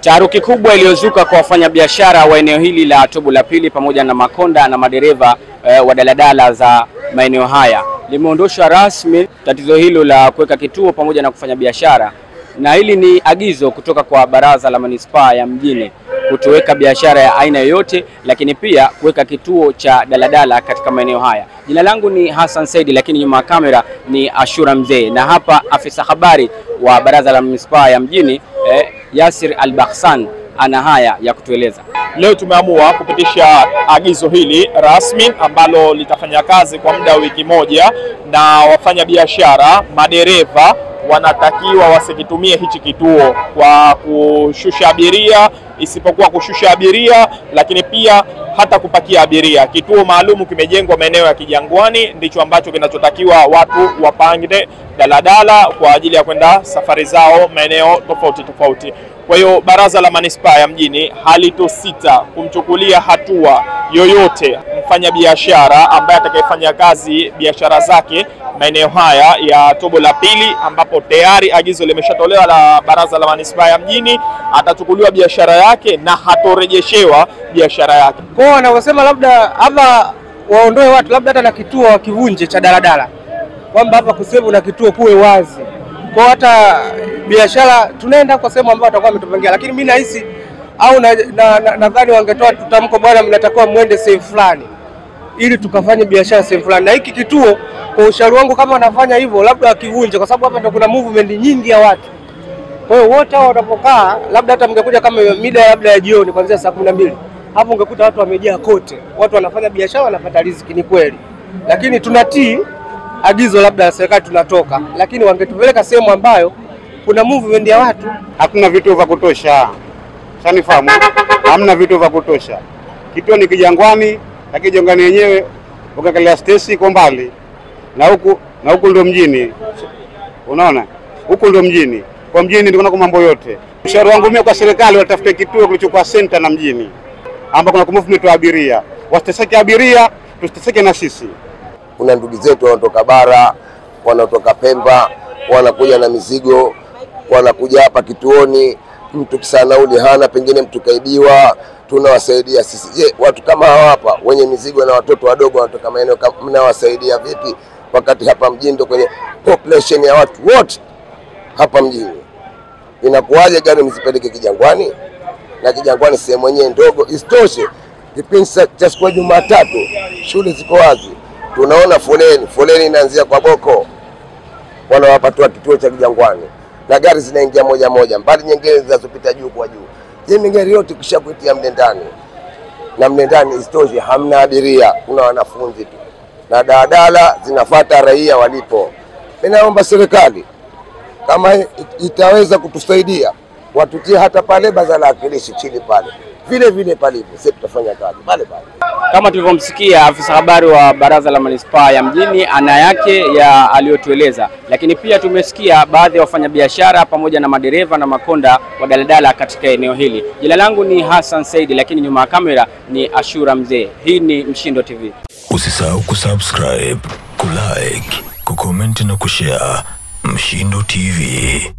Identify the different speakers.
Speaker 1: Taharuki kubwa iliyozuka kwa wafanyabiashara wa eneo hili la Tobo la Pili pamoja na makonda na madereva wa daladala za maeneo haya limeondoshwa rasmi tatizo hilo la kuweka kituo pamoja na kufanya biashara, na hili ni agizo kutoka kwa Baraza la Manispaa ya Mjini kutoweka biashara ya aina yoyote, lakini pia kuweka kituo cha daladala katika maeneo haya. Jina langu ni Hassan Saidi, lakini nyuma ya kamera ni Ashura Mzee, na hapa afisa habari wa Baraza la Manispaa ya Mjini Yasir Al-Bakhsan ana haya ya kutueleza.
Speaker 2: Leo tumeamua kupitisha agizo hili rasmi ambalo litafanya kazi kwa muda wa wiki moja, na wafanya biashara, madereva wanatakiwa wasikitumie hichi kituo kwa kushusha abiria, isipokuwa kushusha abiria, lakini pia hata kupakia abiria. Kituo maalumu kimejengwa maeneo ya Kijangwani, ndicho ambacho kinachotakiwa watu wapange daladala kwa ajili ya kwenda safari zao maeneo tofauti tofauti. Kwa hiyo Baraza la Manispaa ya Mjini halitosita kumchukulia hatua yoyote mfanya biashara ambaye atakayefanya kazi biashara zake maeneo haya ya Tobo la Pili, ambapo tayari agizo limeshatolewa la Baraza la Manispaa ya Mjini. Atachukuliwa biashara yake na hatorejeshewa biashara yake.
Speaker 3: Kwa hiyo wanaosema labda hapa waondoe watu, labda hata na kituo wakivunje cha daladala, kwamba hapa kusevu na kituo kuwe wazi, kwa hata biashara tunaenda kwa sehemu ambayo watakuwa wametupangia. Lakini mimi nahisi au nadhani wangetoa tutamko, bwana mnatakiwa muende sehemu fulani ili tukafanye biashara sehemu fulani. Na hiki kituo, kwa ushauri wangu, kama wanafanya hivyo labda wakivunje, kwa sababu hapa ndio kuna movement nyingi ya watu. Kwa hiyo wote hao watapokaa, labda hata mngekuja kama mida labda ya jioni kuanzia saa 12, hapo ungekuta watu wamejaa kote, watu wanafanya biashara, wanapata riziki. Ni kweli, lakini tunatii agizo labda la serikali, tunatoka, lakini wangetupeleka sehemu ambayo kuna movement ya watu.
Speaker 4: Hakuna vitu vya kutosha, sanifahamu, hamna vitu vya kutosha. Kituo ni Kijangwani, na Kijangwani yenyewe ukaangalia station iko mbali, na huku ndio mjini. Unaona, huku ndio mjini. Kwa mjini ndio kuna mambo yote. Ushauri wangu mimi kwa serikali, watafute kituo kilichokuwa center na mjini, ambapo kuna movement wa abiria. Wasiteseke abiria, tusiteseke na sisi.
Speaker 5: Kuna ndugu zetu wanatoka bara, wanatoka Pemba, wanakuja na mizigo, wanakuja hapa kituoni. Mtu kisa nauli hana, pengine mtu kaibiwa, tunawasaidia sisi. Je, watu kama hawa hapa wenye mizigo na watoto wadogo wanatoka maeneo, mnawasaidia vipi wakati hapa mjini ndio kwenye population ya watu wote hapa mjini? Inakuwaje gari msipeleke Kijangwani? Na Kijangwani sehemu yenyewe ndogo. Isitoshe kipindi cha siku ya Jumatatu shule ziko wazi, tunaona foleni inaanzia kwa Boko, wanawapatwa kituo cha Kijangwani, na gari zinaingia moja moja, mbali nyingine zinazopita juu kwa juu. Je, gari yote kisha kuitia mlendani, na mlendani isitoshe hamna abiria, kuna wanafunzi tu, na daladala zinafuata raia walipo. Ninaomba serikali kama itaweza kutusaidia, watutie hata pale Baraza la Wawakilishi chini pale, vile palipo, sisi tutafanya kazi pale.
Speaker 1: Kama tulivyomsikia afisa habari wa Baraza la Manispaa ya Mjini ana yake ya aliyotueleza, lakini pia tumesikia baadhi ya wafanyabiashara pamoja na madereva na makonda wa daladala katika eneo hili. Jina langu ni Hassan Saidi, lakini nyuma ya kamera ni Ashura Mzee. Hii ni Mshindo TV.
Speaker 6: Usisahau kusubscribe, kulike, kucomment na kushare. Mshindo TV.